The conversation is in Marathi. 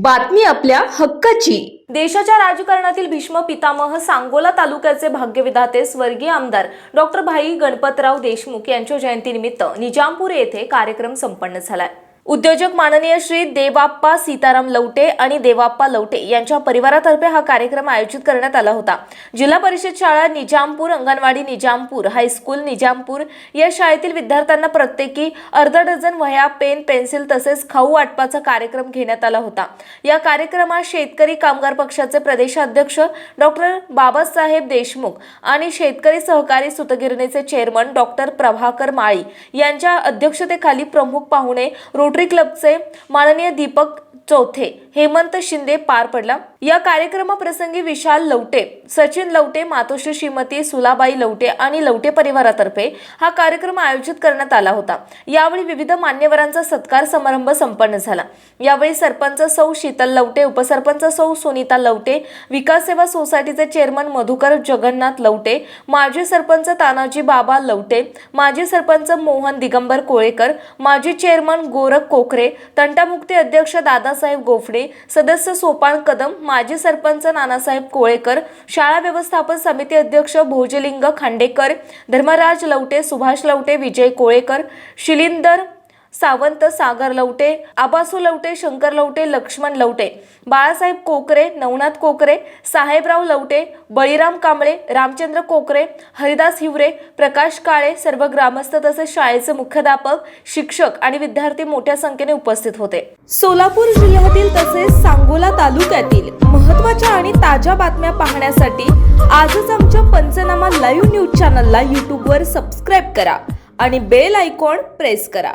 बातमी आपल्या हक्काची। देशाच्या राजकारणातील भीष्म पितामह सांगोला तालुक्याचे भाग्यविधाते स्वर्गीय आमदार डॉक्टर भाई गणपतराव देशमुख यांच्या जयंतीनिमित्त निजामपूर येथे कार्यक्रम संपन्न झाला। उद्योजक माननीय श्री देवाप्पा सीताराम लवटे आणि देवाप्पा लवटे यांच्या परिवारातर्फे हा कार्यक्रम आयोजित करण्यात आला होता। जिल्हा परिषद शाळा निजामपूर, अंगणवाडी निजामपूर, हायस्कूल निजामपूर या शाळेतील विद्यार्थ्यांना प्रत्येकी अर्धा डझन वह्या, पेन, पेन्सिल तसेच खाऊ वाटपाचा कार्यक्रम घेण्यात आला होता। या कार्यक्रमात शेतकरी कामगार पक्षाचे प्रदेशाध्यक्ष डॉक्टर बाबासाहेब देशमुख आणि शेतकरी सहकारी सूतगिरणीचे चेअरमन डॉक्टर प्रभाकर माळी यांच्या अध्यक्षतेखाली प्रमुख पाहुणे रोटरी क्लबचे माननीय दीपक चौथे, हेमंत शिंदे पार पडला। या कार्यक्रमाप्रसंगी विशाल लवटे, सचिन लवटे, मातोश्री श्रीमती सुलाबाई लवटे आणि लवटे परिवारातर्फे हा कार्यक्रम आयोजित करण्यात आला होता। यावेळी विविध मान्यवरांचा सत्कार समारंभ संपन्न झाला। यावेळी सरपंच सौ शीतल लवटे, उपसरपंच सौ सुनीता लवटे, विकास सेवा सोसायटीचे चेअरमन मधुकर जगन्नाथ लवटे, माजी सरपंच तानाजी बाबा लवटे, माजी सरपंच मोहन दिगंबर कोळेकर, माजी चेअरमन गोरख कोकरे, तंटामुक्ती अध्यक्ष दादासाहेब गोफडे, सदस्य सोपान कदम, माजी सरपंच नानासाहेब कोळेकर, शाळा व्यवस्थापन समिती अध्यक्ष भोजलिंग खांडेकर, धर्मराज लवटे, सुभाष लवटे, विजय कोळेकर, शिलिंदर सावंत, सागर लवटे, आबासू लवटे, शंकर लवटे, लक्ष्मण लवटे, बाळासाहेब कोकरे, नवनाथ कोकरे, साहेबराव लवटे, बळीराम कांबळे, रामचंद्र कोकरे, हरिदास हिवरे, प्रकाश काळे, सर्व ग्रामस्थ तसेच शाळेचे मुख्याध्यापक, शिक्षक आणि विद्यार्थी मोठ्या संख्येने उपस्थित होते। सोलापूर जिल्ह्यातील तसेच सांगोला तालुक्यातील महत्त्वाच्या आणि ताज्या बातम्या पाहण्यासाठी आजच आमच्या पंचनामा लाईव्ह न्यूज चॅनलला यूट्यूबवर सबस्क्राईब करा आणि बेल आयकॉन प्रेस करा।